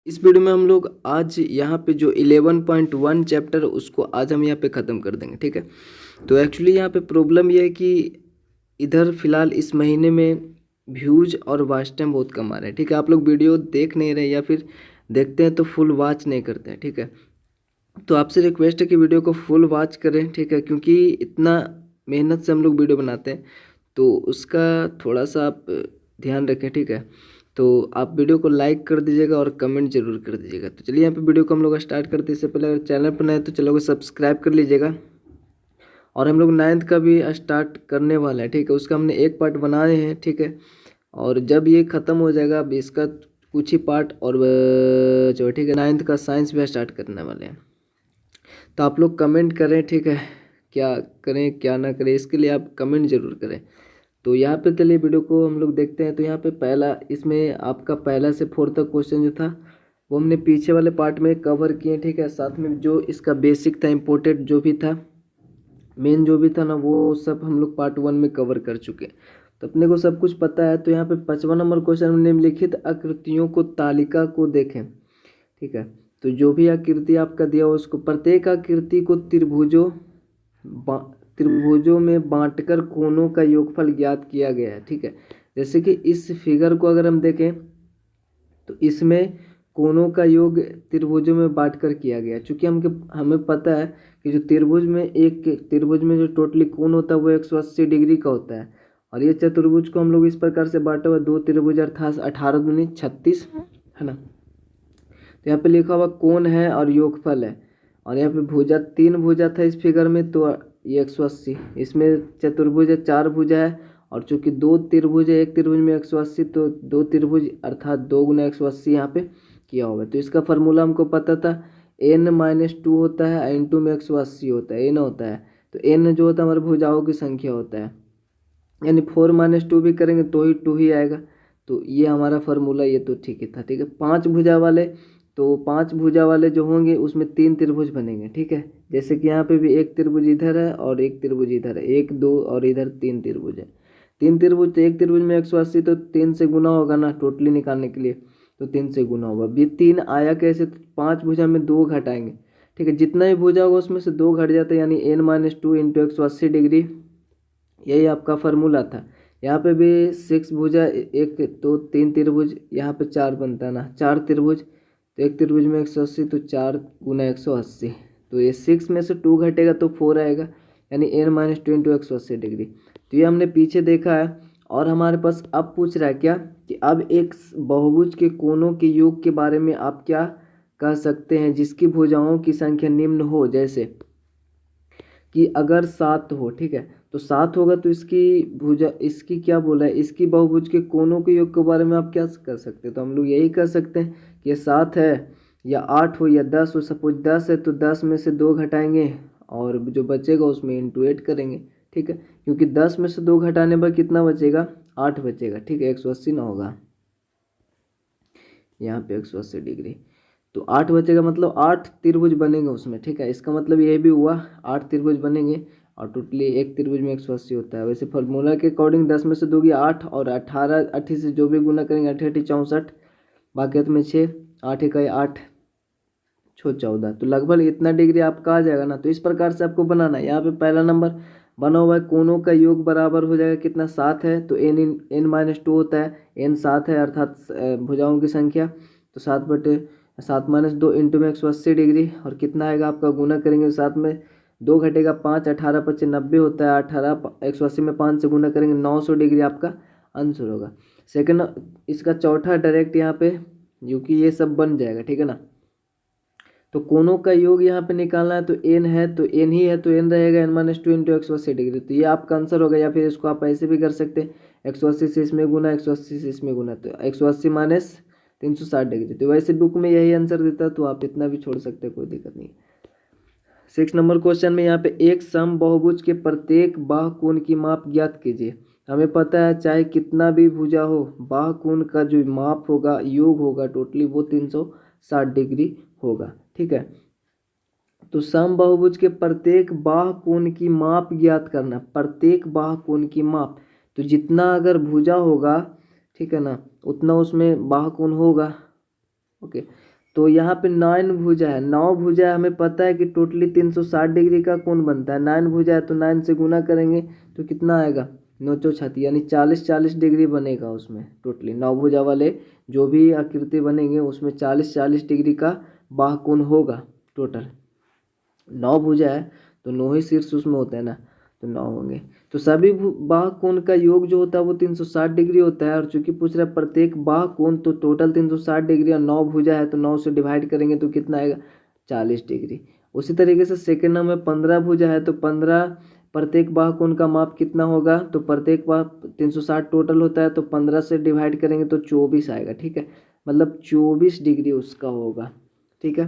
इस वीडियो में हम लोग आज यहाँ पे जो 11.1 चैप्टर उसको आज हम यहाँ पे ख़त्म कर देंगे। ठीक है, तो एक्चुअली यहाँ पे प्रॉब्लम ये है कि इधर फ़िलहाल इस महीने में व्यूज़ और वॉच टाइम बहुत कम आ रहे हैं। ठीक है, आप लोग वीडियो देख नहीं रहे या फिर देखते हैं तो फुल वॉच नहीं करते हैं। ठीक है, तो आपसे रिक्वेस्ट है कि वीडियो को फुल वॉच करें। ठीक है, क्योंकि इतना मेहनत से हम लोग वीडियो बनाते हैं तो उसका थोड़ा सा आप ध्यान रखें। ठीक है, तो आप वीडियो को लाइक कर दीजिएगा और कमेंट जरूर कर दीजिएगा। तो चलिए यहाँ पे वीडियो को हम लोग स्टार्ट करते हैं। इससे पहले अगर चैनल पर नए तो चलो सब्सक्राइब कर लीजिएगा। और हम लोग 9th का भी स्टार्ट करने वाला है। ठीक है, उसका हमने एक पार्ट बनाए हैं। ठीक है, और जब ये ख़त्म हो जाएगा अब इसका कुछ ही पार्ट और जो ठीक है 9th का साइंस भी स्टार्ट करने वाले हैं। तो आप लोग कमेंट करें। ठीक है, क्या करें क्या ना करें इसके लिए आप कमेंट ज़रूर करें। तो यहाँ पे चलिए वीडियो को हम लोग देखते हैं। तो यहाँ पे पहला इसमें आपका पहला से 4 तक क्वेश्चन जो था वो हमने पीछे वाले पार्ट में कवर किए। ठीक है, साथ में जो इसका बेसिक था, इम्पोर्टेंट जो भी था, मेन जो भी था ना, वो सब हम लोग पार्ट 1 में कवर कर चुके हैं। तो अपने को सब कुछ पता है। तो यहाँ पे 5वां नंबर क्वेश्चन में निम्नलिखित आकृतियों को तालिका को देखें। ठीक है, तो जो भी आकृति आपका दिया हो उसको प्रत्येक आकृति को त्रिभुजों में बांटकर कोनों का योगफल ज्ञात किया गया है। ठीक है, जैसे कि इस फिगर को अगर हम देखें तो इसमें कोनों का योग त्रिभुजों में बांटकर किया गया। चूँकि हमें पता है कि जो त्रिभुज में जो टोटली कोण होता है वो 180 डिग्री का होता है। और ये चतुर्भुज को हम लोग इस प्रकार से बांटा हुआ 2 त्रिभुज अर्थात 18 दूनी 36 है ना। तो यहाँ पे लिखा हुआ कोण है और योगफल है। और यहाँ पे 3 भुजा था इस फिगर में, तो ये 180। इसमें चतुर्भुज है, 4 भुजा है। और चूंकि 2 त्रिभुज है, एक त्रिभुज में 180, तो 2 त्रिभुज अर्थात 2 गुना 180 यहाँ पे किया होगा। तो इसका फार्मूला हमको पता था, n-2 होता है, इंटू में 180 होता है, n होता है। तो n जो होता है हमारे भुजाओं की संख्या होता है, यानी 4-2 भी करेंगे तो ही 2 ही आएगा। तो ये हमारा फार्मूला ये तो ठीक ही था। ठीक है, 5 भुजा वाले, तो 5 भुजा वाले जो होंगे उसमें 3 त्रिभुज बनेंगे। ठीक है, जैसे कि यहाँ पे भी एक त्रिभुज इधर है और एक त्रिभुज इधर है, 1 2 और इधर 3 त्रिभुज है। 3 त्रिभुज, तो एक त्रिभुज में 180, तो 3 से गुना होगा ना टोटली निकालने के लिए, तो 3 से गुना होगा। ये 3 आया कैसे, तो 5 भुजा में 2 घटाएंगे। ठीक है, जितना भी भुजा होगा उसमें से 2 घट जाता है, यानी n-2 इंटू 180 डिग्री, यही आपका फार्मूला था। यहाँ पे भी 6 भुजा, एक तो 3 त्रिभुज, यहाँ पे 4 बनता है ना, 4 त्रिभुज, तो एक त्रिभुज में 180, तो 4 गुना 180, तो ये 6 में से 2 घटेगा तो 4 आएगा, यानी n-2 इंटू 180 डिग्री। तो ये हमने पीछे देखा है। और हमारे पास अब पूछ रहा है क्या कि अब एक बहुभुज के कोनों के योग के बारे में आप क्या कह सकते हैं जिसकी भुजाओं की संख्या निम्न हो, जैसे कि अगर 7 हो। ठीक है, तो 7 होगा तो इसकी क्या बोला है, इसकी बहुभुज के कोनों के योग के बारे में आप क्या कर सकते हैं। तो हम लोग यही कर सकते हैं कि ये 7 है या 8 हो या 10 हो। सपोज 10 है तो 10 में से 2 घटाएंगे और जो बचेगा उसमें इंटू 8 करेंगे। ठीक है, क्योंकि 10 में से 2 घटाने पर कितना बचेगा, 8 बचेगा। ठीक है, 180 ना होगा, यहाँ पे 180 डिग्री, तो 8 बचेगा, मतलब 8 त्रिभुज बनेंगे उसमें। ठीक है, इसका मतलब ये भी हुआ 8 त्रिभुज बनेंगे। और टोटली एक त्रिभुज में 180 होता है। वैसे फार्मूला के अकॉर्डिंग 10 में से दोगे 8 और 18 80 से जो भी गुना करेंगे 8 8 64, बाकी में 6, 8 1 8 6 14, तो लगभग इतना डिग्री आपका आ जाएगा ना। तो इस प्रकार से आपको बनाना है। यहाँ पे पहला नंबर बना हुआ है, कोनों का योग बराबर हो जाएगा कितना, 7 है, तो n-2 होता है, n 7 है अर्थात भुजाओं की संख्या, तो 7/7 - 2 इंटू में 180 डिग्री, और कितना आएगा आपका, गुना करेंगे 7 में 2 घटेगा 5, 18 25 90 होता है, 18 180 में 5 से गुना करेंगे 900 डिग्री आपका आंसर होगा। सेकंड, इसका चौथा डायरेक्ट यहाँ पे क्योंकि ये सब बन जाएगा। ठीक है ना, तो कोनों का योग यहाँ पे निकालना है, तो n है तो n ही है, तो n रहेगा n-2 इंटू 180 डिग्री, तो ये आपका आंसर होगा। या फिर इसको आप ऐसे भी कर सकते हैं, 180 से इसमें गुना, 180 से इसमें गुना, तो 180 माइनस 360 डिग्री। तो वैसे बुक में यही आंसर देता है, तो आप इतना भी छोड़ सकते हैं, कोई दिक्कत नहीं। 6 नंबर क्वेश्चन में यहाँ पे एक सम बहुभुज के प्रत्येक बाह्य कोण की माप ज्ञात कीजिए। हमें पता है चाहे कितना भी भुजा हो, बाह्य कोण का जो माप होगा, योग होगा टोटली, वो 360 डिग्री होगा। ठीक है, तो सम बहुभुज के प्रत्येक बाह्य कोण की माप ज्ञात करना, प्रत्येक बाह्य कोण की माप, तो जितना अगर भुजा होगा, ठीक है ना, उतना उसमें बाह्य कोण होगा। ओके, तो यहाँ पे 9 भुजा है, 9 भुजा है, हमें पता है कि टोटली 360 डिग्री का कोण बनता है। 9 भुजा है तो 9 से गुना करेंगे तो कितना आएगा, 9 चौ 36, यानी 40 डिग्री बनेगा उसमें। टोटली 9 भुजा वाले जो भी आकृति बनेंगे उसमें 40 डिग्री का बाह कोण होगा। टोटल 9 भुजा है तो 9 ही शीर्ष उसमें होता है ना, तो 9 होंगे। तो सभी बाह कोण का योग जो होता है वो 360 डिग्री होता है। और चूंकि पूछ रहा है प्रत्येक बाह कोण, तो टोटल 360 डिग्री और 9 भुजा है तो 9 से डिवाइड करेंगे तो कितना आएगा, 40 डिग्री। उसी तरीके से सेकेंड नंबर में 15 भुजा है तो 15 प्रत्येक बाह कोण का माप कितना होगा, तो प्रत्येक बाह 360 टोटल होता है तो 15 से डिवाइड करेंगे तो 24 आएगा। ठीक है, मतलब 24 डिग्री उसका होगा। ठीक है,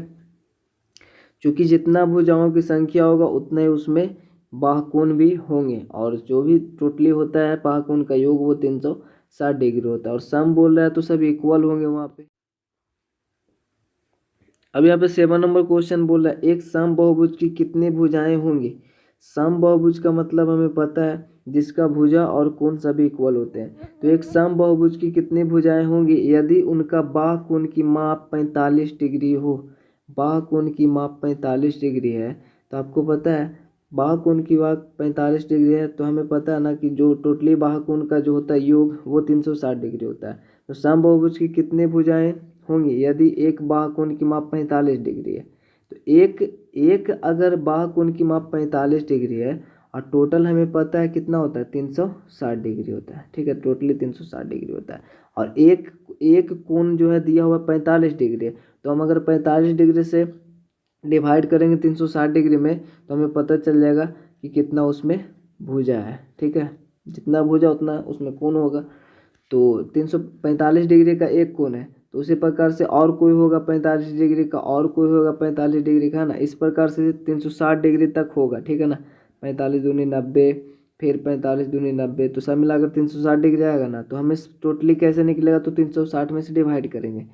क्योंकि जितना भुजाओं की संख्या होगा उतने ही उसमें बाह कोण भी होंगे, और जो भी टोटली होता है बाह कोण का योग वो 360 डिग्री होता है। और सम बोल रहा है तो सब इक्वल होंगे वहाँ पे। अब यहाँ पे 7 नंबर क्वेश्चन बोल रहा है एक सम बहुभुज की कितनी भुजाएं होंगी। सम बहुभुज का मतलब हमें पता है जिसका भुजा और कोण सभी इक्वल होते हैं। तो एक सम बहुभुज की कितनी भुजाएं होंगी, यदि उनका बाह कोण की माप 45 डिग्री हो। बाह कोण की माप 45 डिग्री है, तो आपको पता है बाह कोण की माप 45 डिग्री है, तो हमें पता है ना कि जो टोटली बाह कोण का जो होता है योग वो 360 डिग्री होता है। तो सम बहुभुज की कितनी भुजाएं होंगी यदि एक बाह कोण की माप 45 डिग्री है। तो एक अगर बाह कोण की माप 45 डिग्री है और टोटल हमें पता है कितना होता है, 360 डिग्री होता है। ठीक है, टोटली 360 डिग्री होता है। और एक कोण जो है दिया हुआ 45 डिग्री है, तो हम अगर 45 डिग्री से डिवाइड करेंगे 360 डिग्री में तो हमें पता चल जाएगा कि कितना उसमें भुजा है। ठीक है, जितना भुजा उतना उसमें कोण होगा। तो 345 डिग्री का एक कोण है, तो उसी प्रकार से और कोई होगा 45 डिग्री का, और कोई होगा 45 डिग्री का, है ना। इस प्रकार से 360 डिग्री तक होगा। ठीक है ना, 45 दूनी 90, फिर 45 दूनी 90, तो सब मिलाकर 360 डिग्री आएगा ना। तो हमें टोटली कैसे निकलेगा, तो 360 में से डिवाइड करेंगे।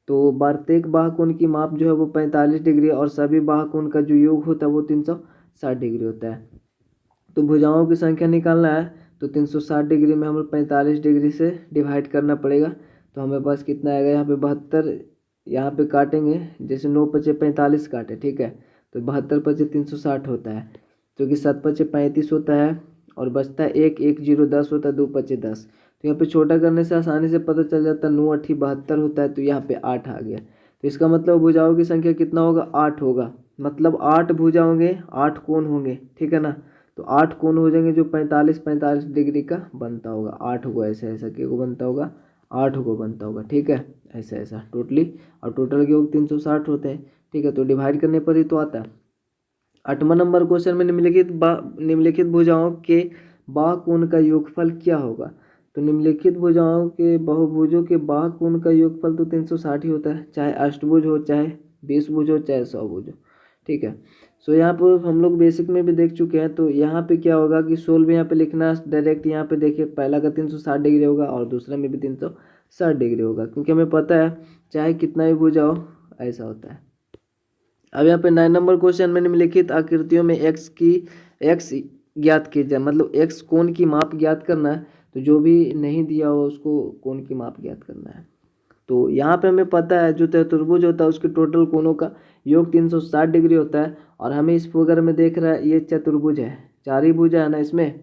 तो प्रत्येक बाह कोण की माप जो है वो 45 डिग्री और सभी बाह कोण का जो योग होता है वो 360 डिग्री होता है। तो भुजाओं की संख्या निकालना है तो 360 डिग्री में हमें 45 डिग्री से डिवाइड करना पड़ेगा। तो हमें पास कितना आएगा, यहाँ पे 72, यहाँ पे काटेंगे जैसे 9 पचे 45 काटे। ठीक है, तो 72 पचे 360 होता है, क्योंकि 7 पचे 35 होता है और बचता है 1, 1 0 10 होता है, 2 पचे 10। तो यहाँ पे छोटा करने से आसानी से पता चल जाता है, 9 8 72 होता है, तो यहाँ पे 8 आ गया। तो इसका मतलब भुजाओं की संख्या कितना होगा, 8 होगा। मतलब 8 भुजा होंगे, 8 कोण होंगे। ठीक है ना, तो 8 कोण हो जाएंगे जो 45 डिग्री का बनता होगा। 8 को ऐसा ऐसा के को बनता होगा, 8 को बनता होगा। ठीक है, ऐसा ऐसा टोटली, और टोटल के योग 360 होते हैं। ठीक है, तो डिवाइड करने पर ही तो आता है। 8वां नंबर क्वेश्चन में निम्नलिखित भुजाओं के बाह कोण का योगफल क्या होगा। तो निम्नलिखित भुजाओं के बहुभुजों के बाह कोण का योगफल तो 360 ही होता है, चाहे अष्टभुज हो, चाहे 20 भुज हो, चाहे 100 भुज हो। ठीक है, सो यहाँ पर हम लोग बेसिक में भी देख चुके हैं। तो यहाँ पे क्या होगा कि 16 यहाँ पे लिखना डायरेक्ट, यहाँ पे देखिए पहला का 360 डिग्री होगा और दूसरा में भी 360 डिग्री होगा, क्योंकि हमें पता है चाहे कितना भी भुजा हो ऐसा होता है। अब यहाँ पे 9 नंबर क्वेश्चन में निम्नलिखित आकृतियों में एक्स ज्ञात कीजिए, मतलब एक्स कोण की माप ज्ञात करना है। तो जो भी नहीं दिया हो उसको कोण की माप ज्ञात करना है। तो यहाँ पे हमें पता है जो चतुर्भुज होता है उसके टोटल कोणों का योग 360 डिग्री होता है। और हमें इस फिगर में देख रहा है ये चतुर्भुज है, 4 ही भुजा है ना इसमें,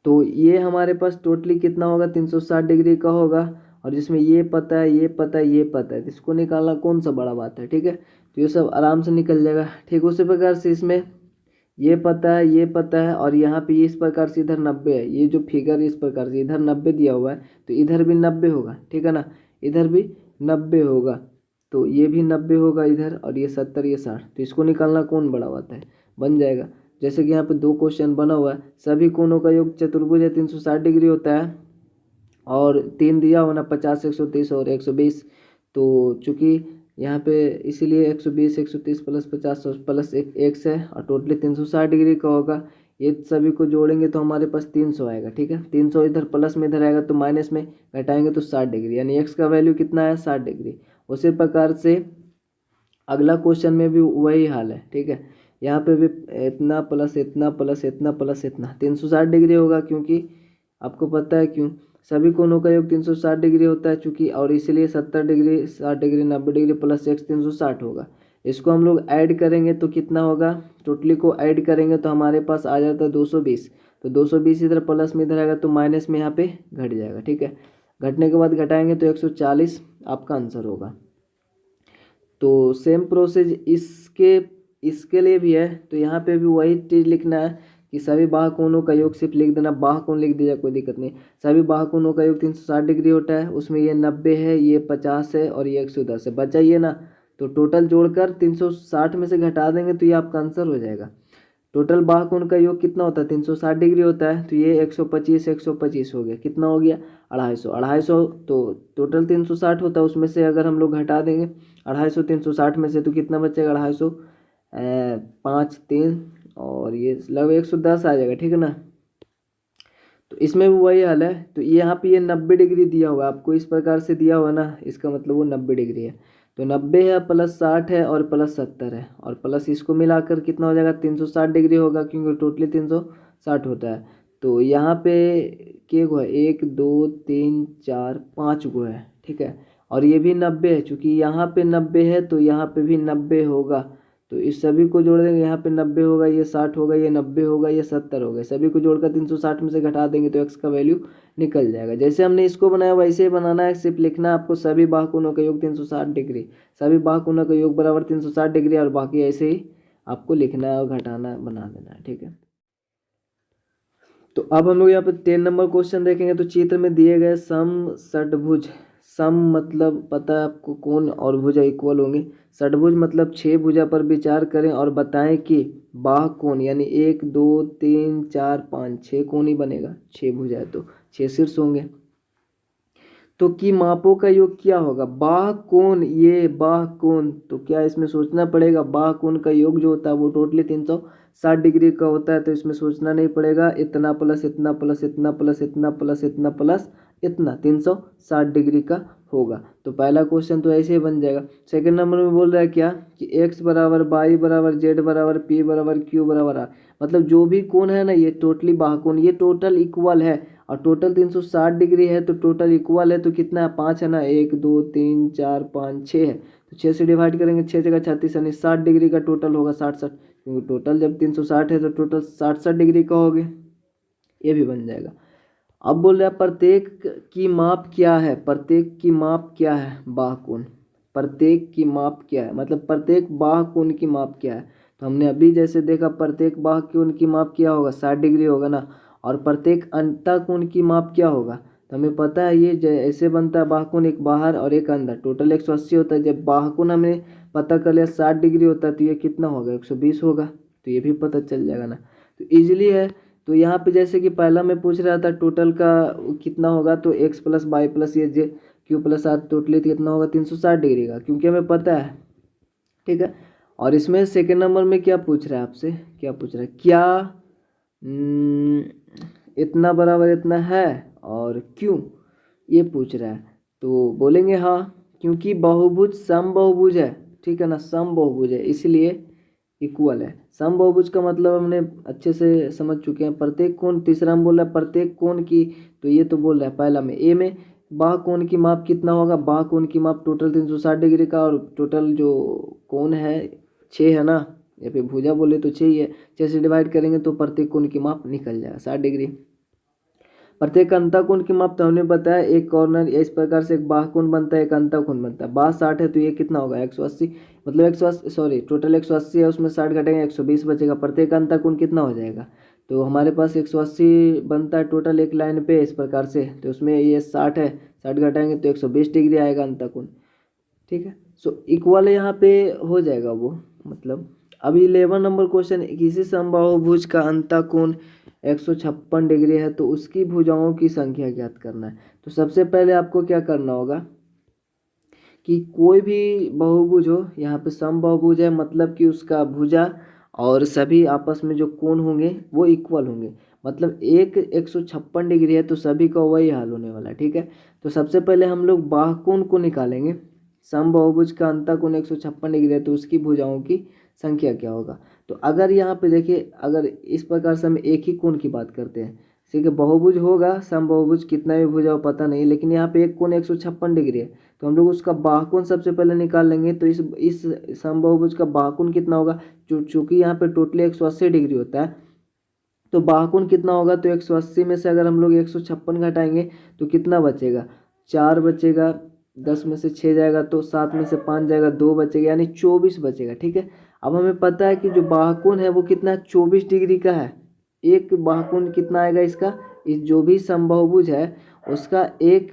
तो ये हमारे पास टोटली कितना होगा, 360 डिग्री का होगा। और जिसमें ये पता है, ये पता है, ये पता है, इसको निकालना कौन सा बड़ा बात है। ठीक है, तो ये सब आराम से निकल जाएगा। ठीक, उसी प्रकार से इसमें ये पता है, ये पता है, और यहाँ पे इस प्रकार से इधर 90 है। ये जो फिगर इस प्रकार से इधर 90 दिया हुआ है तो इधर भी 90 होगा। ठीक है ना, इधर भी 90 होगा, तो ये भी 90 होगा इधर, और ये 70, ये 60। तो इसको निकालना कौन बड़ा बात है, बन जाएगा। जैसे कि यहाँ पे 2 क्वेश्चन बना हुआ है, सभी कोणों का योग चतुर्भुज है 360 डिग्री होता है, और 3 दिया होना 50 130 और 120। तो चूँकि यहाँ पे इसीलिए 120 130 प्लस 50 प्लस एक्स है, और टोटली 360 डिग्री का होगा। ये सभी को जोड़ेंगे तो हमारे पास 300 आएगा। ठीक है, 300 इधर प्लस में इधर आएगा तो माइनस में घटाएंगे तो 60 डिग्री, यानी एक्स का वैल्यू कितना है, 60 डिग्री। उसी प्रकार से अगला क्वेश्चन में भी वही हाल है। ठीक है, यहाँ पे भी इतना प्लस इतना प्लस इतना प्लस इतना 360 डिग्री होगा, क्योंकि आपको पता है क्यों, सभी कोणों का योग 360 डिग्री होता है चूँकि, और इसलिए 70 degree 60 degree 90 degree plus x 360 होगा। इसको हम लोग ऐड करेंगे तो कितना होगा, टोटली को ऐड करेंगे तो हमारे पास आ जाता है 220। तो 220 इधर प्लस में इधर आएगा तो माइनस में यहाँ पे घट जाएगा। ठीक है, घटने के बाद घटाएंगे तो 140 आपका आंसर होगा। तो सेम प्रोसेस इसके लिए भी है। तो यहाँ पे भी वही चीज़ लिखना है कि सभी बाह्य कोणों का योग, सिर्फ लिख देना बाह्य कोण लिख दीजिए, कोई दिक्कत नहीं। सभी बाह्य कोणों का योग 360 डिग्री होता है, उसमें ये 90 है, ये 50 है और ये 110 है। बचा ये ना, तो टोटल जोड़कर 360 में से घटा देंगे तो ये आपका आंसर हो जाएगा। टोटल बाह्य कोण का योग कितना होता है, 360 डिग्री होता है। तो ये 125 हो गया, कितना हो गया 250। तो टोटल 360 होता है, उसमें से अगर हम लोग घटा देंगे 250 360 में से तो कितना बचेगा 250 5 3 और ये लगभग 110 आ जाएगा। ठीक है ना। तो इसमें भी वही हाल है। तो यहाँ पे ये 90 डिग्री दिया हुआ है आपको, इस प्रकार से दिया हुआ ना, इसका मतलब वो 90 डिग्री है। तो 90 है प्लस 60 है और प्लस 70 है और प्लस इसको मिलाकर कितना हो जाएगा 360 डिग्री होगा, क्योंकि टोटली 360 होता है। तो यहाँ पे के गो है 1 2 3 4 5 गो है। ठीक है, और ये भी 90 है, चूँकि यहाँ पे 90 है तो यहाँ पे भी 90 होगा। तो इस सभी को जोड़ देंगे, यहाँ पे 90 होगा, ये 60 होगा, ये 90 होगा, ये 70 होगा। सभी को जोड़कर 360 में से घटा देंगे तो x का वैल्यू निकल जाएगा। जैसे हमने इसको बनाया वैसे ही बनाना है, सिर्फ लिखना है आपको सभी बाह्य कोणों का योग 360 डिग्री, सभी बाह्य कोणों का योग बराबर 360 डिग्री, और बाकी ऐसे ही आपको लिखना है और घटाना बना देना है। ठीक है, तो अब हम लोग यहाँ पे 10 नंबर क्वेश्चन देखेंगे। तो चित्र में दिए गए सम षटभुज, सम मतलब पता है आपको कोण और भुजा इक्वल होंगे, षटभुज मतलब 6 भुजा पर विचार करें और बताएं कि बाह्य कोण यानी 1 2 3 4 5 6 कोण ही बनेगा। 6 भुजा है तो 6 शीर्ष होंगे। तो की मापों का योग क्या होगा, बाह्य कोण, ये बाह्य कोण, तो क्या इसमें सोचना पड़ेगा, बाह्य कोण का योग जो होता है वो टोटली 360 डिग्री का होता है। तो इसमें सोचना नहीं पड़ेगा, इतना प्लस इतना प्लस इतना प्लस इतना प्लस इतना प्लस इतना 360 डिग्री का होगा। तो पहला क्वेश्चन तो ऐसे ही बन जाएगा। सेकंड नंबर में बोल रहा है क्या कि x बराबर y बराबर z बराबर p बराबर q बराबर r, मतलब जो भी कोण है ना ये टोटली बाह्य कोण, ये टोटल इक्वल है और टोटल 360 डिग्री है। तो टोटल इक्वल है तो कितना है 5 है ना, 1 2 3 4 5 6 है। तो 6 से डिवाइड करेंगे, 6 जगह 36 यानी 60 डिग्री का टोटल होगा, 60 क्योंकि टोटल जब 360 है तो टोटल 60 डिग्री का हो गया, ये भी बन जाएगा। अब बोल रहा है प्रत्येक की माप क्या है, प्रत्येक की माप क्या है बाह्य कोण, प्रत्येक की माप क्या है, मतलब प्रत्येक बाह्य कोण की माप क्या है। तो हमने अभी जैसे देखा प्रत्येक बाह्य कोण की माप क्या होगा 60 डिग्री होगा ना, और प्रत्येक अंतःकोण की माप क्या होगा। तो हमें पता है ये ऐसे बनता है बाह्य कोण, एक बाहर और एक अंदर, टोटल 180 होता है। जब बाह्य कोण हमने पता कर लिया 60 डिग्री होता है तो ये कितना होगा 120 होगा, तो ये भी पता चल जाएगा ना। तो ईजिली है। तो यहाँ पे जैसे कि पहला मैं पूछ रहा था टोटल का कितना होगा, तो x प्लस वाई प्लस ये जे क्यू प्लस आर टोटली कितना होगा 360 डिग्री का, क्योंकि हमें पता है। ठीक है, और इसमें सेकेंड नंबर में क्या पूछ रहा है आपसे, क्या पूछ रहा है, क्या इतना बराबर इतना है और क्यों, ये पूछ रहा है। तो बोलेंगे हाँ, क्योंकि बहुभुज सम बहुभुज है। ठीक है ना, सम बहुभुज है इसलिए इक्वल है। सम बहुभुज का मतलब हमने अच्छे से समझ चुके हैं। प्रत्येक कोण, तीसरा में बोल रहा है प्रत्येक कोण की, तो ये तो बोल रहा है पहला में ए में बाह्य कोण की माप कितना होगा, बाह्य कोण की माप टोटल 360 डिग्री का, और टोटल जो कोण है 6 है ना, या फिर भुजा बोले तो 6 ही है। 6 से डिवाइड करेंगे तो प्रत्येक कोण की माप निकल जाएगा 60 डिग्री। प्रत्येक अंतःकोण की माप तो हमने बताया, एक कॉर्नर इस प्रकार से एक बाह्य कोण बनता है, एक अंतःकोण बनता है। बाह्य 60 है तो ये कितना होगा 180, मतलब 180 सॉरी टोटल 180 है, उसमें 60 घटेंगे 120 बचेगा। प्रत्येक अंतःकोण कितना हो जाएगा, तो हमारे पास 180 बनता है टोटल एक लाइन पे इस प्रकार से, तो उसमें ये 60 है, 60 घटाएंगे तो 120 डिग्री आएगा अंतःकोण। ठीक है, सो इक्वल यहाँ पे हो जाएगा वो, मतलब। अब 11 नंबर क्वेश्चन, किसी समबाहुभुज का अंतःकोण 156 डिग्री है तो उसकी भुजाओं की संख्या ज्ञात करना है। तो सबसे पहले आपको क्या करना होगा कि कोई भी बहुभुज हो, यहाँ पे समबाहुभुज है मतलब कि उसका भुजा और सभी आपस में जो कोण होंगे वो इक्वल होंगे, मतलब एक 156 डिग्री है तो सभी का वही हाल होने वाला है। ठीक है, तो सबसे पहले हम लोग बाह्य कोण को निकालेंगे। समबाहुभुज का अंतःकोण 156 डिग्री है तो उसकी भुजाओं की संख्या क्या होगा। तो अगर यहाँ पे देखिए, अगर इस प्रकार से हम एक ही कोण की बात करते हैं, ठीक है। बहुभुज होगा, समबाहुभुज कितना भी भुजा हो पता नहीं, लेकिन यहाँ पे एक कोण 156 डिग्री है, तो हम लोग उसका बाहुकोण सबसे पहले निकाल लेंगे। तो इस समबाहुभुज का बाहुकोण कितना होगा, चूंकि यहाँ पे टोटली 180 डिग्री होता है, तो बाहुकोण कितना होगा, तो 180 में से अगर हम लोग 156 घटाएंगे तो कितना बचेगा, 4 बचेगा, 10 में से 6 जाएगा तो 7 में से 5 जाएगा, 2 बचेगा, यानी 24 बचेगा। ठीक है। अब हमें पता है कि जो बाहुकोण है वो कितना 24 डिग्री का है। एक बाहुकोण कितना आएगा इसका, इस जो भी समबाहुभुज है उसका एक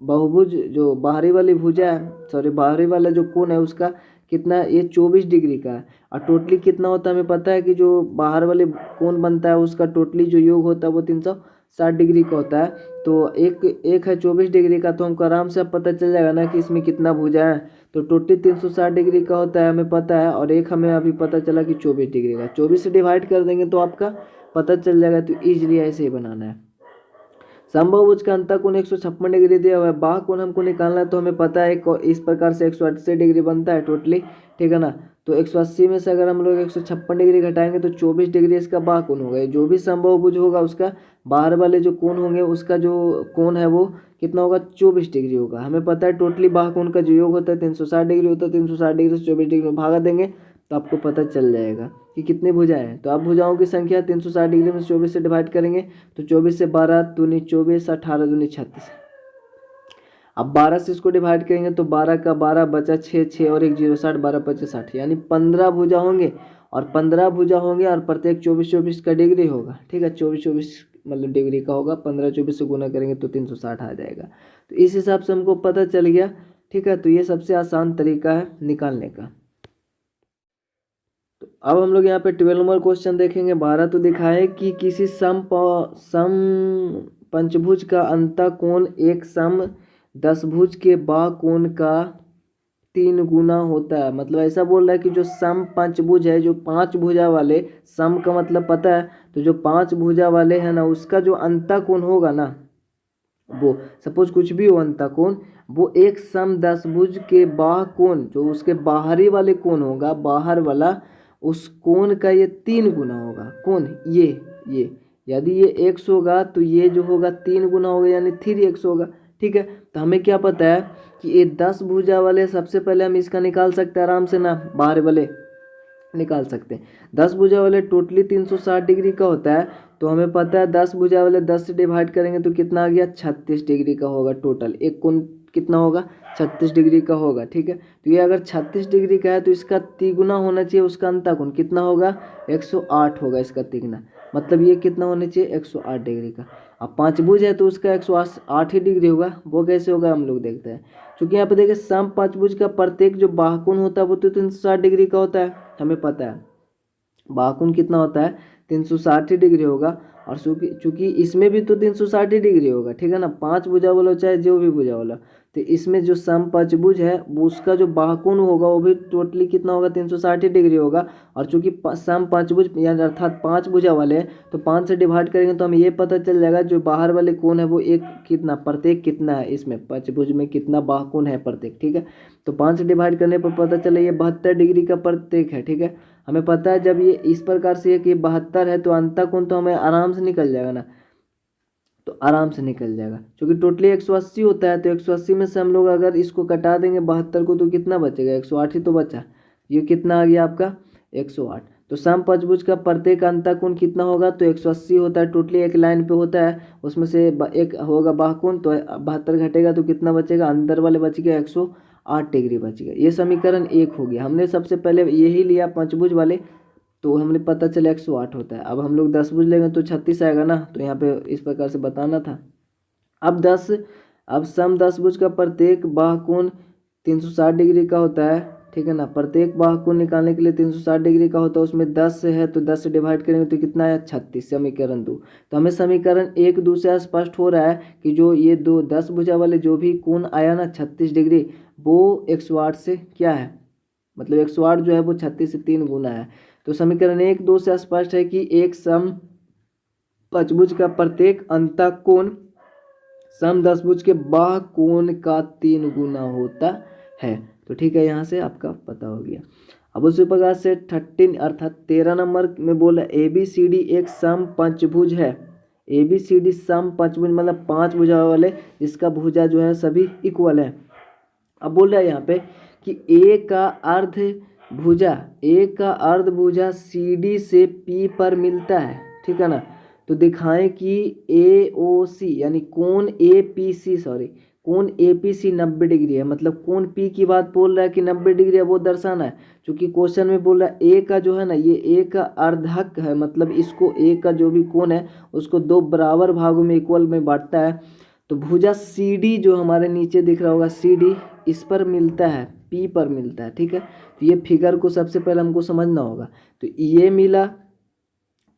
बहुभुज जो बाहरी वाली भुजा है, सॉरी बाहरी वाला जो कोण है उसका कितना, ये 24 डिग्री का है। और टोटली कितना होता है हमें पता है कि जो बाहर वाले कोण बनता है उसका टोटली जो योग होता है वो 360 डिग्री का होता है। तो एक है 24 डिग्री का, तो हमको आराम से अब पता चल जाएगा ना कि इसमें कितना भुजा है। तो टोटली 360 डिग्री का होता है हमें पता है, और एक हमें अभी पता चला कि 24 डिग्री का। 24 से डिवाइड कर देंगे तो आपका पता चल जाएगा। तो ईजिली ऐसे ही बनाना है। समबाहुभुज का अंतःकोण 156 डिग्री दिया हुआ है, बाहुकोण हमको निकालना है, तो हमें पता है इस प्रकार से 180 डिग्री बनता है टोटली। ठीक है ना। तो 180 में से अगर हम लोग 156 डिग्री घटाएंगे तो 24 डिग्री इसका बाहुकोण होगा। जो भी समबाहुभुज होगा उसका बाहर वाले जो कोण होंगे उसका जो कोण है वो कितना होगा, 24 डिग्री होगा। हमें पता है टोटली बाहुकोण का जो योग होता है 360 डिग्री होता है। 360 डिग्री से 24 डिग्री में भागा देंगे तो आपको पता चल जाएगा कि कितनी भुजाएं हैं। तो आप भुजाओं की संख्या 360 डिग्री में 24 से डिवाइड करेंगे तो 24 से 12 दूनी 24, 18 दूनी 36। अब 12 से इसको डिवाइड करेंगे तो 12 का 12 बचा 6, 6 और 1 0, 60, 12 25 60, यानी 15 भुजा होंगे। और 15 भुजा होंगे और प्रत्येक 24-24 का डिग्री होगा। ठीक है। 24-24 मतलब डिग्री का होगा, 15-24 से गुना करेंगे तो 360 आ जाएगा। तो इस हिसाब से हमको पता चल गया। ठीक है। तो ये सबसे आसान तरीका है निकालने का। तो अब हम लोग यहाँ पे 12 नंबर क्वेश्चन देखेंगे। 12 तो दिखाए कि किसी सम पंचभुज का अंतःकोण एक सम दशभुज के बाहुकोण का 3 गुना होता है। मतलब ऐसा बोल रहा है कि जो सम पंचभुज है, जो 5 भुजा वाले, सम का मतलब पता है, तो जो 5 भुजा वाले हैं ना उसका जो अंतःकोण होगा ना, वो सपोज कुछ भी हो अंतःकोण, वो एक सम दशभुज के बाहुकोण जो उसके बाहरी वाले कोण होगा, बाहर वाला उस कोण का ये 3 गुना होगा। कौन, ये यदि ये x होगा तो ये जो होगा 3 गुना होगा, यानी 3x होगा। ठीक है। तो हमें क्या पता है कि ये 10 भुजा वाले, सबसे पहले हम इसका निकाल सकते हैं आराम से ना, बाहर वाले निकाल सकते हैं। 10 भुजा वाले टोटली 360 डिग्री का होता है, तो हमें पता है 10 भुजा वाले 10 से डिवाइड करेंगे तो कितना आ गया, 36 डिग्री का होगा टोटल। एक कोण कितना होगा, 36 डिग्री का होगा। ठीक है। तो ये अगर 36 डिग्री का है तो इसका तिगुना होना चाहिए उसका अंतःकोण, कितना होगा, 108 होगा इसका तिगुना। मतलब ये कितना होना चाहिए, 108 डिग्री का। अब 5 भुज है तो उसका 108 ही डिग्री होगा। वो कैसे होगा हम लोग देखते हैं। क्योंकि यहाँ पे देखिए सम पंचभुज का प्रत्येक जो बाहुकोण होता है वो तो 360 डिग्री का होता है, हमें पता है। बाहुकोण कितना होता है, 360 डिग्री होगा। और चूंकि इसमें भी तो 360 डिग्री होगा। ठीक है ना। 5 भुजा वाला चाहे जो भी भुजा वाला, तो इसमें जो सम पंचभुज है वो उसका जो बाहुकोण होगा वो भी टोटली कितना होगा, 360 डिग्री होगा। और चूंकि सम पंचभुज यानी अर्थात 5 भुजा वाले हैं, तो 5 से डिवाइड करेंगे तो हमें ये पता चल जाएगा जो बाहर वाले कोण है वो एक कितना, प्रत्येक कितना है, इसमें पंचभुज में कितना बाहुकोण है प्रत्येक। ठीक है। तो 5 से डिवाइड करने पर पता चला ये 72 डिग्री का प्रत्येक है। ठीक है। हमें पता है जब ये इस प्रकार से है कि 72 है तो अंतःकोण तो हमें आराम से निकल जाएगा ना, तो आराम से निकल जाएगा। क्योंकि टोटली 180 होता है, तो 180 में से हम लोग अगर इसको कटा देंगे 72 को तो कितना बचेगा, 108 ही तो बचा। ये कितना आ गया आपका, 108। तो सम पंचभुज का प्रत्येक अंतःकोण कितना होगा, तो 180 होता है। टोटली एक लाइन पे होता है, उसमें से एक होगा बाहुकोण, तो 72 घटेगा तो कितना बचेगा, अंदर वाले बच गया 108 डिग्री बच गया। ये समीकरण 1 हो गया। हमने सबसे पहले यही लिया पंचभुज वाले, तो हमने पता चला 108 होता है। अब हम लोग 10 भुज लेंगे तो 36 आएगा ना, तो यहाँ पे इस प्रकार से बताना था। अब सम 10 भुज का प्रत्येक बाहुकोण 360 डिग्री का होता है। ठीक है ना। प्रत्येक बाहुकोण निकालने के लिए 360 डिग्री का होता है, उसमें 10 है तो 10 से डिवाइड करेंगे तो कितना है, 36। समीकरण 2। तो हमें समीकरण 1, 2 से स्पष्ट हो रहा है कि जो ये 10 भुजा वाले जो भी कोण आया ना 36 डिग्री, वो 108 से क्या है, मतलब 108 जो है वो 36 से 3 गुना है। तो समीकरण 1, 2 से स्पष्ट है कि एक सम पंचभुज का प्रत्येक अंतःकोण सम दशभुज के बाहुकोण का 3 गुना होता है। तो ठीक है, यहाँ से आपका पता हो गया। अब उसी प्रकार से 13 अर्थात 13 नंबर में बोला ABCD एक सम पंचभुज है। ए बी सी डी सम पंचभुज मतलब 5 भुजा वाले, इसका भुजा जो है सभी इक्वल है। अब बोल रहा है यहाँ पे कि ए का अर्ध भुजा सी डी से पी पर मिलता है, ठीक है ना। तो दिखाएं कि ए ओ सी यानी कोण ए पी सी कोण ए पी सी 90 डिग्री है, मतलब कोण पी की बात बोल रहा है कि 90 डिग्री है वो दर्शाना है। क्योंकि क्वेश्चन में बोल रहा है ए का जो है ना, ये ए का अर्धक है, मतलब इसको ए का जो भी कोण है उसको 2 बराबर भागों में इक्वल में बांटता है। तो भुजा सी डी जो हमारे नीचे दिख रहा होगा सी डी, इस पर मिलता है, पी पर मिलता है, ठीक है। तो ये फिगर को सबसे पहले हमको समझना होगा। तो ये मिला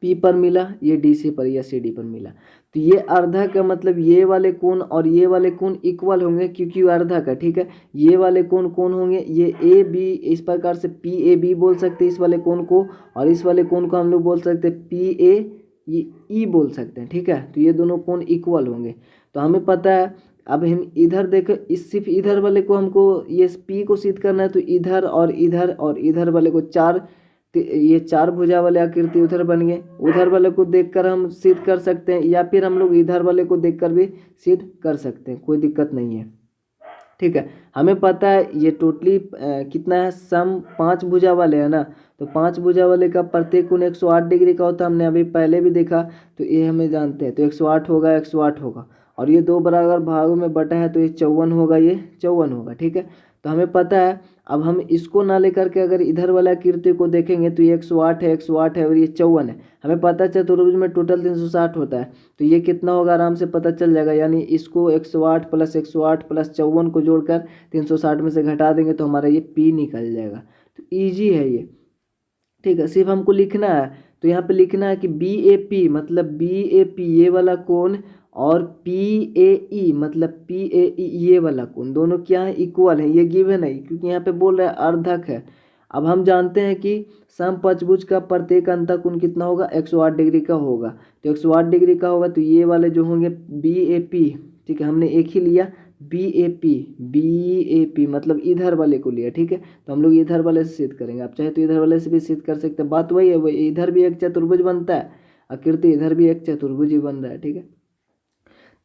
पी पर मिला, ये डी सी पर या सी डी पर मिला। तो ये अर्धक का मतलब ये वाले कोण और ये वाले कोण इक्वल होंगे क्योंकि वो अर्धक है, ठीक है। ये वाले कोण कौन होंगे, ये ए बी, इस प्रकार से पी ए बी बोल सकते हैं इस वाले कोण को, और इस वाले कोण को हम लोग बोल सकते हैं पी ए ई बोल सकते हैं, ठीक है। तो ये दोनों कोण इक्वल होंगे। तो हमें पता है, अब हम इधर देखो, इस सिर्फ इधर वाले को हमको ये पी को सिद्ध करना है, तो इधर और इधर वाले को ये 4 भुजा वाले आकृति उधर बन गए। उधर वाले को देखकर हम सिद्ध कर सकते हैं, या फिर हम लोग इधर वाले को देखकर भी सिद्ध कर सकते हैं, कोई दिक्कत नहीं है, ठीक है। हमें पता है ये टोटली कितना है, सम 5 भुजा वाले है ना। तो 5 भुजा वाले का प्रत्येक कोण 108 डिग्री का होता है, हमने अभी पहले भी देखा, तो ये हमें जानते हैं। तो 108 होगा, 108 होगा, और ये 2 बराबर भागों में बटा है तो ये 54 होगा, ये 54 होगा, ठीक है। तो हमें पता है, अब हम इसको ना लेकर के अगर इधर वाला आकृति को देखेंगे तो ये 108 है, 108 है और ये 54 है। हमें पता है चतुर्भुज में टोटल 360 होता है, तो ये कितना होगा आराम से पता चल जाएगा। यानी इसको 108 प्लस 54 को जोड़कर 360 में से घटा देंगे तो हमारा ये पी निकल जाएगा। तो ईजी है ये, ठीक है। सिर्फ हमको लिखना है, तो यहाँ पे लिखना है कि बी ए पी मतलब बी ए पी ये वाला कोण, और पी ए ई मतलब पी ए ई ये वाला कोण, दोनों क्या है, इक्वल है। ये गिवन है क्योंकि यहाँ पे बोल रहा है अर्धक है। अब हम जानते हैं कि समपंचभुज का प्रत्येक अंतः कोण कितना होगा, 108 डिग्री का होगा। तो 108 डिग्री का होगा, तो ये वाले जो होंगे बी ए पी, ठीक है, हमने एक ही लिया बी ए पी मतलब इधर वाले को लिया, ठीक है। तो हम लोग इधर वाले से सिद्ध करेंगे, आप चाहे तो इधर वाले से भी सिद्ध कर सकते हैं। बात वही है, वही इधर भी एक चतुर्भुज बनता है आकृति, इधर भी एक चतुर्भुज ही बन रहा है, ठीक है।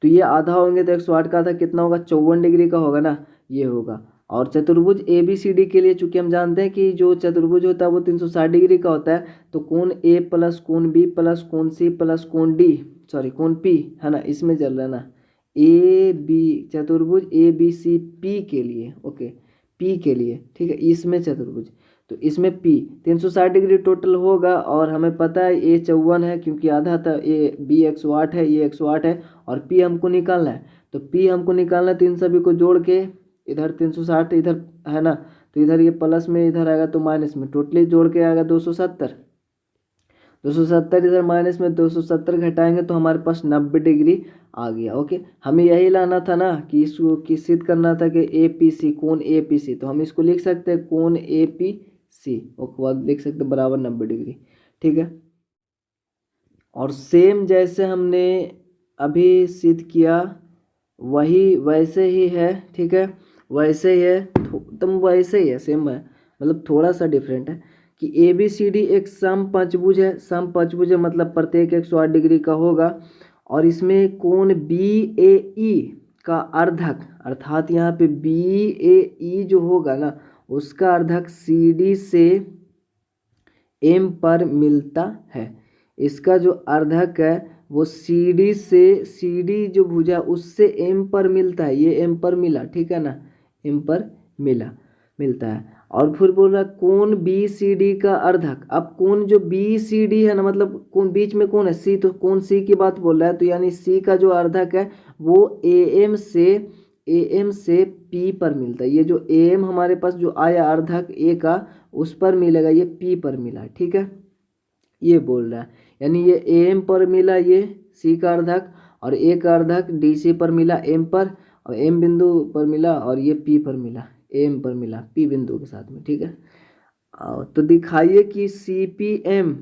तो ये आधा होंगे तो 108 का आधा कितना होगा, 54 डिग्री का होगा ना, ये होगा। और चतुर्भुज ए बी सी डी के लिए चूंकि हम जानते हैं कि जो चतुर्भुज होता है वो 360 डिग्री का होता है, तो कोण ए प्लस कोण बी प्लस कोण सी प्लस कोण डी, सॉरी कोण पी है ना, इसमें चल रहा है ना, ए बी चतुर्भुज ए बी सी पी के लिए, ओके, पी के लिए, ठीक है, इसमें चतुर्भुज, तो इसमें पी 360 डिग्री टोटल होगा। और हमें पता है ए 54 है क्योंकि आधा था, ए बी 108 है, ये 108 है, और पी हमको निकालना है। तो पी हमको निकालना है, तो इन सभी को जोड़ के इधर 360 इधर है ना, तो इधर ये प्लस में इधर आएगा तो माइनस में, टोटली जोड़ के आएगा 270 इधर माइनस में 270 घटाएंगे तो हमारे पास 90 डिग्री आ गया। ओके, हमें यही लाना था ना कि इसको किस सिद्ध करना था कि ए पी सी कोण ए पी सी, तो हम इसको लिख सकते हैं कोण ए पी सी, उसके बाद लिख सकते हैं बराबर 90 डिग्री, ठीक है। और सेम जैसे हमने अभी सिद्ध किया वही वैसे ही है, ठीक है, वैसे ही है, तुम वैसे ही है, सेम है, मतलब थोड़ा सा डिफरेंट है कि ए बी सी डी एक समपंचभुज है। समपंचभुज है मतलब प्रत्येक 108 डिग्री का होगा, और इसमें कोण बी ए ई का अर्धक, अर्थात यहाँ पे बी ए ई जो होगा ना उसका अर्धक सी डी से एम पर मिलता है। इसका जो अर्धक है वो सी डी जो भुजा उससे एम पर मिलता है, ये एम पर मिला, ठीक है ना, एम पर मिलता है। और फिर बोल रहा कोण बी सी डी का अर्धक, अब कोण जो बी सी डी है ना, मतलब कोण बीच में कौन है, सी, तो कोण सी की बात बोल रहा है, तो यानी सी का जो अर्धक है वो ए एम से पी पर मिलता है। ये जो ए एम हमारे पास जो आया अर्धक ए का उस पर मिलेगा, ये पी पर मिला, ठीक है, ये बोल रहा है। यानी ये ए एम पर मिला ये सी का अर्धक, और ए का अर्धक डी सी पर मिला एम पर, और एम बिंदु पर मिला, और ये पी पर मिला, एम पर मिला पी बिंदु के साथ में, ठीक है। तो दिखाइए कि सी पी एम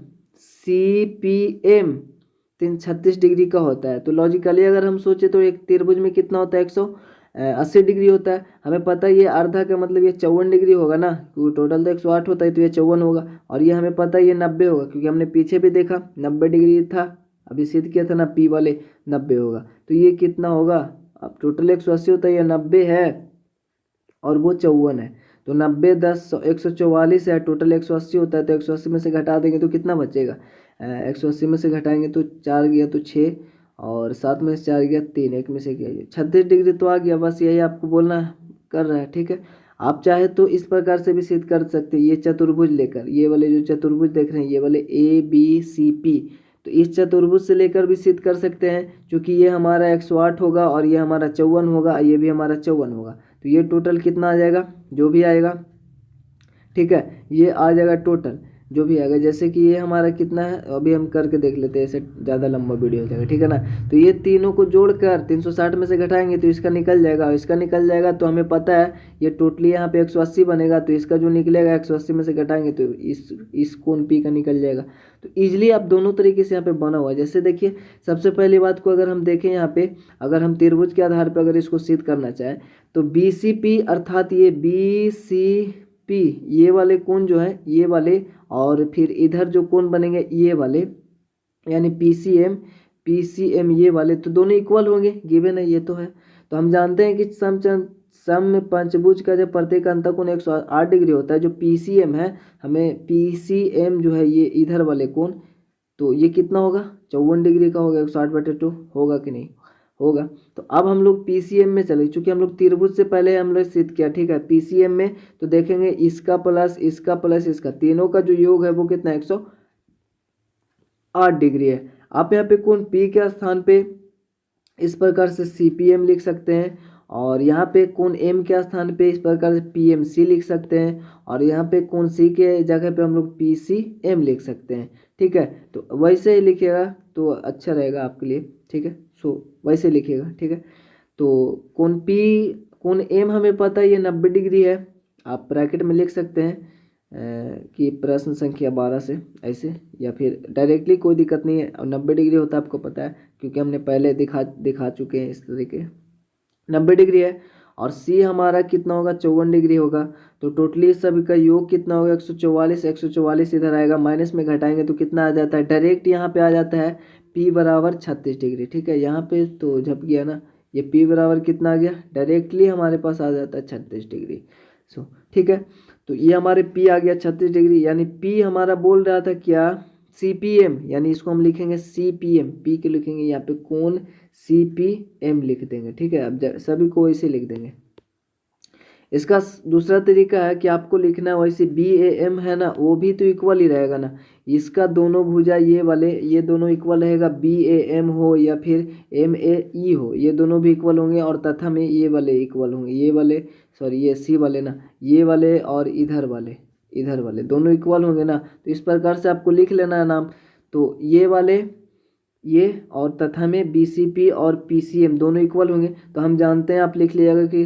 336 डिग्री का होता है। तो लॉजिकली अगर हम सोचे तो एक त्रिभुज में कितना होता है, 180 डिग्री होता है। हमें पता है ये अर्धा का मतलब ये 54 डिग्री होगा ना, क्योंकि टोटल तो 108 होता है, तो ये 54 होगा, और ये हमें पता है ये 90 होगा क्योंकि हमने पीछे भी देखा 90 डिग्री था अभी सिद्ध किया था ना, P वाले 90 होगा, तो ये कितना होगा, अब टोटल 180 होता है, ये 90 है और वो 54 है, तो 90 10 144 है, टोटल 180 होता है, तो 180 में से घटा देंगे तो कितना बचेगा, 180 में से घटाएंगे तो 4 गया तो 6, और 7 में से 4 गया 3, एक में से गया 36 डिग्री तो आ गया। बस यही आपको बोलना कर रहा है, ठीक है। आप चाहे तो इस प्रकार से भी सिद्ध कर सकते हैं, ये चतुर्भुज लेकर, ये वाले जो चतुर्भुज देख रहे हैं, ये वाले ABCP, तो इस चतुर्भुज से लेकर भी सिद्ध कर सकते हैं, क्योंकि ये हमारा 108 होगा और ये हमारा 54 होगा, ये भी हमारा 54 होगा, तो ये टोटल कितना आ जाएगा, जो भी आएगा, ठीक है, ये आ जाएगा टोटल जो भी आएगा। जैसे कि ये हमारा कितना है, अभी हम करके देख लेते हैं, ऐसे ज़्यादा लंबा वीडियो हो जाएगा, ठीक है ना। तो ये तीनों को जोड़कर 360 में से घटाएंगे तो इसका निकल जाएगा, और इसका निकल जाएगा तो हमें पता है ये टोटली यहाँ पे 180 बनेगा, तो इसका जो निकलेगा 180 में से घटाएंगे तो इस कोण P का निकल जाएगा। तो ईजिली आप दोनों तरीके से यहाँ पे बना हुआ है। जैसे देखिए, सबसे पहली बात को अगर हम देखें यहाँ पे, अगर हम त्रिभुज के आधार पर अगर इसको सिद्ध करना चाहें तो BCP अर्थात ये BCP ये वाले कोण जो है ये वाले, और फिर इधर जो कोण बनेंगे ये वाले, यानी PCM ये वाले, तो दोनों इक्वल होंगे, गिवन है, ये तो है। तो हम जानते हैं कि सम पंचभुज का जब प्रत्येक अंतःकोण 108 डिग्री होता है, जो PCM है, हमें PCM जो है ये इधर वाले कोण, तो ये कितना होगा, 54 डिग्री का होगा, 160/2 होगा कि नहीं होगा। तो अब हम लोग PCM में चले, चूंकि हम लोग त्रिभुज से पहले हम लोग सिद्ध किया, ठीक है। PCM में तो देखेंगे इसका प्लस इसका तीनों का जो योग है वो कितना, 108 डिग्री है। आप यहाँ पे कोण P के स्थान पे इस प्रकार से CPM लिख सकते हैं, और यहाँ पे कोण M के स्थान पे इस प्रकार से PMC लिख सकते हैं, और यहाँ पे कोण C के जगह पे हम लोग PCM लिख सकते हैं, ठीक है। तो वैसे ही लिखिएगा तो अच्छा रहेगा आपके लिए, ठीक है। सो वैसे लिखिएगा, ठीक है। तो कोण M हमें पता है ये 90 डिग्री है, आप ब्रैकेट में लिख सकते हैं कि प्रश्न संख्या 12 से ऐसे, या फिर डायरेक्टली, कोई दिक्कत नहीं है। और 90 डिग्री होता है आपको पता है, क्योंकि हमने पहले दिखा चुके हैं इस तरीके। 90 डिग्री है, और C हमारा कितना होगा, 54 डिग्री होगा। तो टोटली सभी का योग कितना होगा, 144 इधर आएगा, माइनस में घटाएंगे तो कितना आ जाता है, डायरेक्ट यहाँ पे आ जाता है P बराबर 36 डिग्री, ठीक है। यहाँ पे तो झप गया ना, ये P बराबर कितना आ गया, डायरेक्टली हमारे पास आ जाता है 36 डिग्री। सो ठीक है, तो ये हमारे P आ गया 36 डिग्री, यानी P हमारा बोल रहा था क्या, CPM, यानी इसको हम लिखेंगे CPM, P के लिखेंगे यहाँ पे कोण CPM लिख देंगे, ठीक है। अब सभी को वैसे लिख देंगे। इसका दूसरा तरीका है कि आपको लिखना है वैसे BAM है ना, वो भी तो इक्वल ही रहेगा ना, इसका दोनों भुजा ये वाले, ये दोनों इक्वल रहेगा, BAM हो या फिर MAE हो, ये दोनों भी इक्वल होंगे, और तथा में ये वाले इक्वल होंगे, ये वाले सॉरी ये C वाले ना, ये वाले और इधर वाले दोनों इक्वल होंगे ना। तो इस प्रकार से आपको लिख लेना है नाम, तो ये वाले ये और तथा में BCP और PCM दोनों इक्वल होंगे। तो हम जानते हैं, आप लिख लीजिएगा कि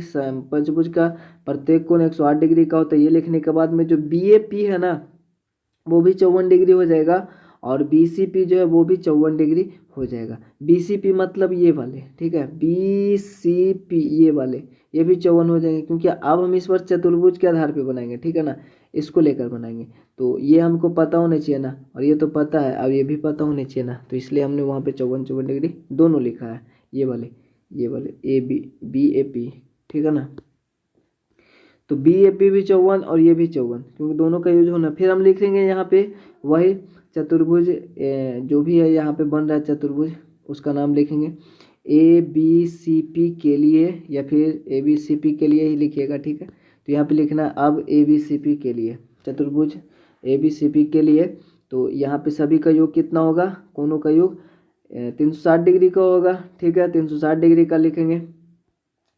पंचभुज का प्रत्येक कोण 108 डिग्री का होता है। ये लिखने के बाद में जो BAP है ना वो भी 54 डिग्री हो जाएगा, और BCP जो है वो भी 54 डिग्री हो जाएगा। BCP मतलब ये वाले, ठीक है, BCP ये वाले, ये भी 54 हो जाएंगे, क्योंकि अब हम इस बार चतुर्भुज के आधार पे बनाएंगे, ठीक है ना, इसको लेकर बनाएंगे। तो ये हमको पता होना चाहिए ना, और ये तो पता है, अब ये भी पता होना चाहिए ना, तो इसलिए हमने वहाँ पे 54 डिग्री दोनों लिखा है, ये वाले BAP, ठीक है ना। तो BAP भी 54 और ये भी 54, क्योंकि दोनों का यूज होना। फिर हम लिखेंगे यहाँ पे वही चतुर्भुज जो भी है यहाँ पे बन रहा है चतुर्भुज, उसका नाम लिखेंगे ABCP के लिए, या फिर ABCP के लिए ही लिखिएगा, ठीक है। तो यहाँ पे लिखना अब ABCP के लिए, चतुर्भुज ABCP के लिए। तो यहाँ पे सभी का योग कितना होगा, कोनों का योग 360 डिग्री का होगा, ठीक है, 360 डिग्री का लिखेंगे।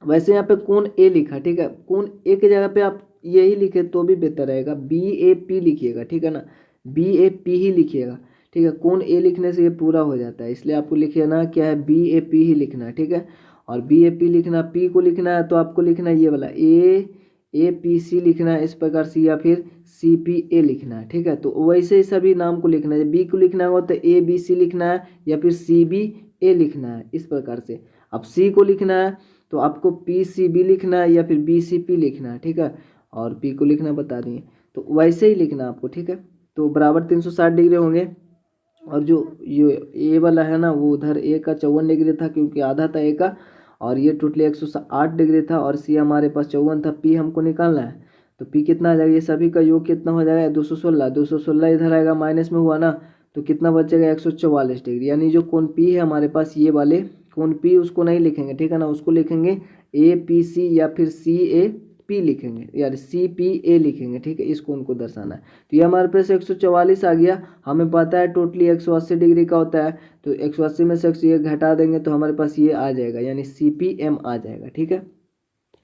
वैसे यहाँ पे कोण A लिखा, ठीक है, कोण A की जगह पे आप यही लिखे तो भी बेहतर रहेगा, BAP लिखिएगा, ठीक है ना, BAP ही लिखिएगा, ठीक है। कोण A लिखने से ये पूरा हो जाता है, इसलिए आपको लिखिए ना क्या है, BAP ही लिखना है, ठीक है। और BAP लिखना, P को लिखना है तो आपको लिखना है ये वाला APC लिखना है इस प्रकार से, या फिर CPA लिखना है, ठीक है। तो वैसे ही सभी नाम को लिखना है, B को लिखना होगा तो ABC लिखना है, या फिर CBA लिखना है इस प्रकार से। अब C को लिखना है तो आपको PCB लिखना है, या फिर BCP लिखना है, ठीक है। और P को लिखना बता दिए, तो वैसे ही लिखना आपको, ठीक है। तो बराबर 360 डिग्री होंगे, और जो ये ए वाला है ना वो उधर ए का 54 डिग्री था क्योंकि आधा था ए का, और ये टोटली 108 डिग्री था, और सी हमारे पास 54 था। पी हमको निकालना है, तो पी कितना आ जाएगा, ये सभी का योग कितना हो जाएगा 216, 216 इधर आएगा माइनस में हुआ ना, तो कितना बचेगा 144 डिग्री। यानी जो कोण पी है हमारे पास ये वाले कोण पी उसको नहीं लिखेंगे, ठीक है ना, उसको लिखेंगे ए पी सी या फिर सी ए पी लिखेंगे, यार सी पी ए लिखेंगे, ठीक है, इस कोण को दर्शाना है। तो ये हमारे पास 144 आ गया। हमें पता है टोटली 180 डिग्री का होता है, तो 180 में से ये घटा देंगे तो हमारे पास ये आ जाएगा, यानी सी पी एम आ जाएगा, ठीक है,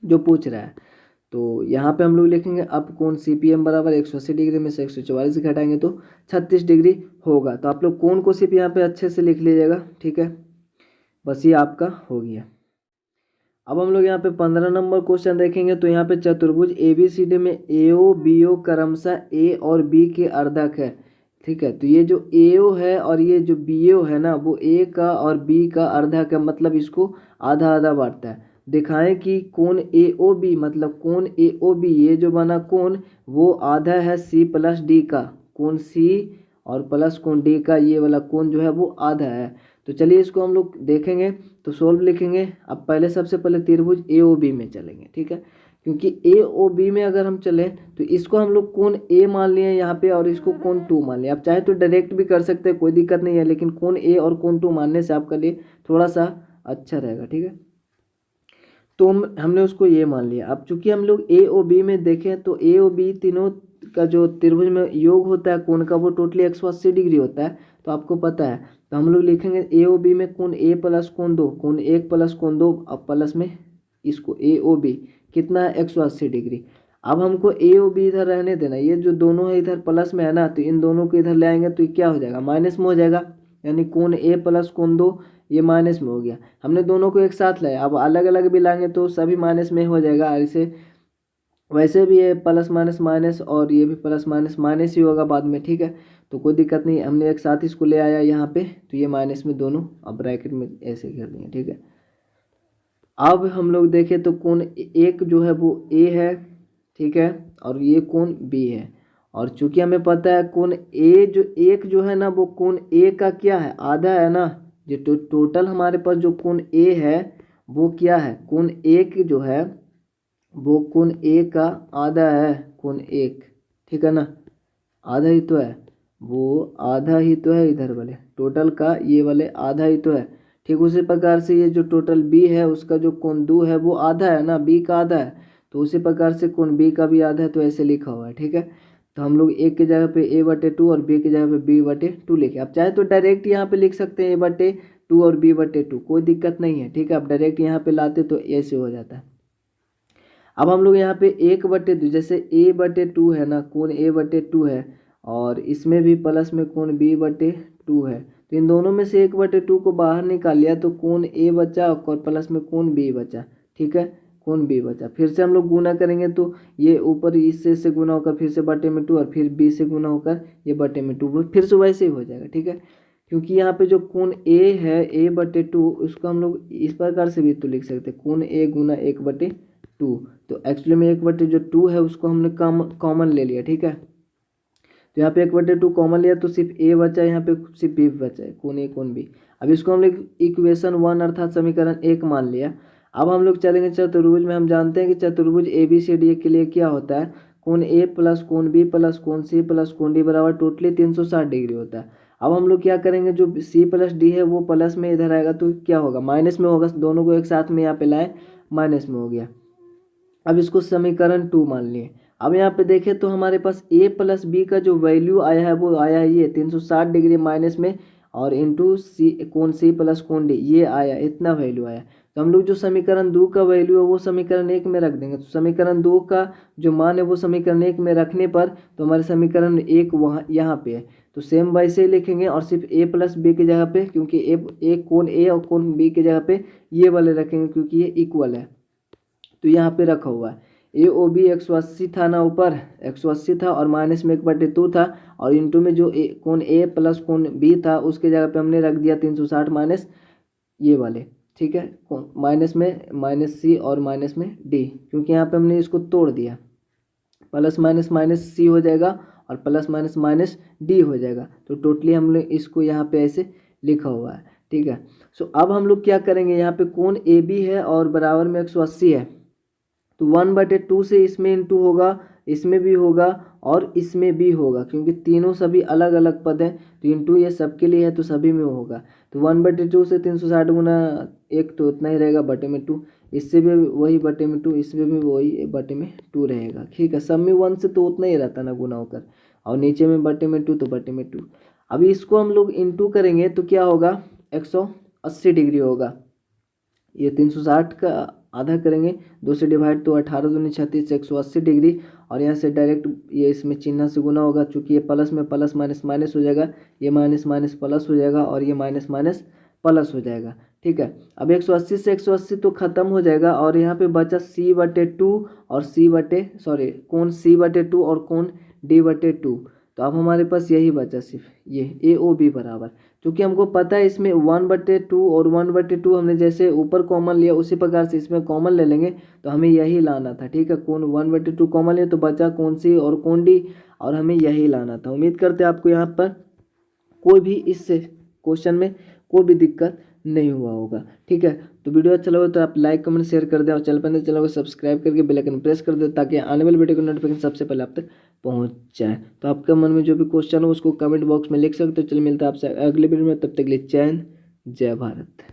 जो पूछ रहा है। तो यहाँ पे हम लोग लिखेंगे अब कोण सी पी एम बराबर 180 डिग्री में से 144 घटाएंगे तो 36 डिग्री होगा। तो आप लोग कोण को सिर्फ यहाँ पे अच्छे से लिख लीजिएगा, ठीक है, बस ये आपका हो गया। अब हम लोग यहाँ पे 15 नंबर क्वेश्चन देखेंगे। तो यहाँ पे चतुर्भुज ए बी सी डी में ए ओ बी ओ क्रमशः ए और बी के अर्धक है, ठीक है। तो ये जो ए ओ है और ये जो बी ओ है ना वो ए का और बी का अर्धक है, मतलब इसको आधा आधा बांटता है। दिखाएं कि कोण ए ओ बी, मतलब कोण ए ओ बी ये जो बना कोण वो आधा है सी प्लस डी का, कोण सी और प्लस कोण डी का ये वाला कोण जो है वो आधा है। तो चलिए इसको हम लोग देखेंगे, तो सोल्व लिखेंगे। अब पहले सबसे पहले त्रिभुज ए ओ बी में चलेंगे, ठीक है, क्योंकि ए ओ बी में अगर हम चलें तो इसको हम लोग कोण ए मान लिए यहाँ पे और इसको कोण 2 मान लिया। आप चाहे तो डायरेक्ट भी कर सकते हैं, कोई दिक्कत नहीं है, लेकिन कोण ए और कोण 2 मानने से आपके लिए थोड़ा सा अच्छा रहेगा, ठीक है। तो हमने उसको ये मान लिया। अब चूंकि हम लोग ए ओ बी में देखें तो ए ओ बी तीनों का जो त्रिभुज में योग होता है कोण का वो टोटली 180 डिग्री होता है, तो आपको पता है। तो हम लोग लिखेंगे ए ओ बी में कोण ए प्लस कोण 2, कोण 1 प्लस कोण 2, अब प्लस में इसको ए ओ बी कितना है 180 डिग्री। अब हमको ए ओ बी इधर रहने देना, ये जो दोनों है इधर प्लस में है ना, तो इन दोनों को इधर ले आएंगे तो क्या हो जाएगा माइनस में हो जाएगा, यानी कोण ए प्लस कोण 2 ये माइनस में हो गया। हमने दोनों को एक साथ लाया, अब अलग अलग भी लाएंगे तो सभी माइनस में हो जाएगा। ऐसे वैसे भी ये प्लस माइनस माइनस और ये भी प्लस माइनस माइनस ही होगा बाद में, ठीक है, तो कोई दिक्कत नहीं। हमने एक साथ इसको ले आया यहाँ पे, तो ये माइनस में दोनों अब ब्रैकेट में ऐसे कर दिए, ठीक है। अब हम लोग देखें तो कोण एक जो है वो ए है, ठीक है, और ये कोण बी है। और चूंकि हमें पता है कोण ए जो एक जो है ना वो कोण ए का क्या है आधा है ना, जो टोटल हमारे पास जो कोण ए है वो क्या है, कोण एक जो है वो कोण ए का आधा है, कोण एक, ठीक है ना, आधा ही तो है, वो आधा ही तो है इधर वाले टोटल का, ये वाले आधा ही तो है, ठीक। उसी प्रकार से ये जो टोटल बी है उसका जो कोण 2 है वो आधा है ना, बी का आधा है, तो उसी प्रकार से कोण बी का भी आधा है, तो ऐसे लिखा हुआ है, ठीक है। तो हम लोग एक की जगह पे ए बटे 2 और बी की जगह पे बी बटे 2 लिखे। आप चाहे तो डायरेक्ट यहाँ पे लिख सकते हैं ए बटे 2 और बी बटे 2, कोई दिक्कत नहीं है, ठीक है। आप डायरेक्ट यहाँ पे लाते तो ऐसे हो जाता है। अब हम लोग यहाँ पे 1/2 जैसे ए बटे 2 है ना, कोण ए बटे 2 है, और इसमें भी प्लस में कोण बी बटे 2 है, तो इन दोनों में से 1/2 को बाहर निकाल लिया तो कोण ए बचा और प्लस में कोण बी बचा, ठीक है, कोण बी बचा। फिर से हम लोग गुना करेंगे तो ये ऊपर इससे गुना होकर फिर से बटे में 2 और फिर बी से गुना होकर ये बटे में 2, फिर से वैसे ही हो जाएगा, ठीक है। क्योंकि यहाँ पे जो कोण ए है ए बटे 2 उसको हम लोग इस प्रकार से भी तो लिख सकते हैं, कोण ए गुना 1/2, तो एक्चुअली में 1/2 है उसको हमने कॉमन ले लिया, ठीक है। तो यहाँ पे 1/2 कॉमन लिया तो सिर्फ ए बचा, यहाँ पे सिर्फ बी बचा है, कोण ए कोण बी। अब इसको हम लोग इक्वेशन 1 अर्थात समीकरण 1 मान लिया। अब हम लोग चलेंगे चतुर्भुज में। हम जानते हैं कि चतुर्भुज ए बी सी डी के लिए क्या होता है, कोण ए प्लस कोण बी प्लस कोण सी प्लस कोण डी बराबर टोटली 360 डिग्री होता है। अब हम लोग क्या करेंगे, जो सी प्लस डी है वो प्लस में इधर आएगा तो क्या होगा माइनस में होगा, दोनों को एक साथ में यहाँ पे लाए माइनस में हो गया। अब इसको समीकरण 2 मान लिए। अब यहाँ पे देखें तो हमारे पास a प्लस बी का जो वैल्यू आया है वो आया है ये 360 डिग्री माइनस में, और इंटू सी कोण सी प्लस कोण डी ये आया, इतना वैल्यू आया। तो हम लोग जो समीकरण 2 का वैल्यू है वो समीकरण 1 में रख देंगे। तो समीकरण 2 का जो मान है वो समीकरण 1 में रखने पर तो हमारे समीकरण 1 वहाँ यहाँ पे है, तो सेम वैसे ही लिखेंगे और सिर्फ a प्लस बी की जगह पे, क्योंकि एक कोण ए और कोण बी की जगह पे ये वाले रखेंगे क्योंकि ये इक्वल है, तो यहाँ पे रखा हुआ है। ए ओ बी 180 था ना, ऊपर 180 था और माइनस में 1/2 था, और इंटू में जो कोण ए प्लस कोण बी था उसके जगह पे हमने रख दिया 360 माइनस ये वाले, ठीक है, माइनस में माइनस सी और माइनस में डी, क्योंकि यहाँ पे हमने इसको तोड़ दिया, प्लस माइनस माइनस सी हो जाएगा और प्लस माइनस माइनस डी हो जाएगा। तो टोटली हम लोग इसको यहाँ पे ऐसे लिखा हुआ है, ठीक है। सो अब हम लोग क्या करेंगे, यहाँ पे कोण ए बी है और बराबर में 180 है, तो 1/2 से इसमें इंटू होगा, इसमें भी होगा और इसमें भी होगा, क्योंकि तीनों सभी अलग अलग पद हैं, तो इंटू ये सबके लिए है तो सभी में होगा। तो 1/2 से 360 गुना एक तो उतना ही रहेगा बटे में 2, इससे भी वही बटे में 2, इसमें भी वही बटे में 2 रहेगा, ठीक है। सब में 1 से तो उतना ही रहता ना गुना होकर, और नीचे में बटे में 2 तो बटे में 2। अभी इसको हम लोग इंटू करेंगे तो क्या होगा, 180 डिग्री होगा। ये 360 का आधा करेंगे, 2 से डिवाइड तो 18 दूनी 36, 180 डिग्री। और यहाँ से डायरेक्ट ये इसमें चिन्ह से गुना होगा, चूँकि ये प्लस में प्लस माइनस माइनस हो जाएगा, ये माइनस माइनस प्लस हो जाएगा और ये माइनस माइनस प्लस हो जाएगा, ठीक है। अब 180 से 180 तो ख़त्म हो जाएगा और यहाँ पे बचा c/2 और कोण c/2 और कोण d/2। तो अब हमारे पास यही बचा सिर्फ ये AOB बराबर, क्योंकि हमको पता है इसमें 1/2 और 1/2 हमने जैसे ऊपर कॉमन लिया उसी प्रकार से इसमें कॉमन ले लेंगे, तो हमें यही लाना था, ठीक है। कोण 1/2 कॉमन लिया तो बचा कोण C और कोण D, और हमें यही लाना था। उम्मीद करते हैं आपको यहाँ पर कोई भी इस क्वेश्चन में कोई भी दिक्कत नहीं हुआ होगा, ठीक है। तो वीडियो अच्छा लगा तो आप लाइक कमेंट शेयर कर दें और चैनल को सब्सक्राइब करके बेल आइकन प्रेस कर दें, ताकि आने वाले वीडियो का नोटिफिकेशन सबसे पहले आप तक पहुंच जाए। तो आपके मन में जो भी क्वेश्चन हो उसको कमेंट बॉक्स में लिख सकते हो। चलिए मिलता है आपसे अगले वीडियो में, तब तक के लिए जय हिंद, जय भारत।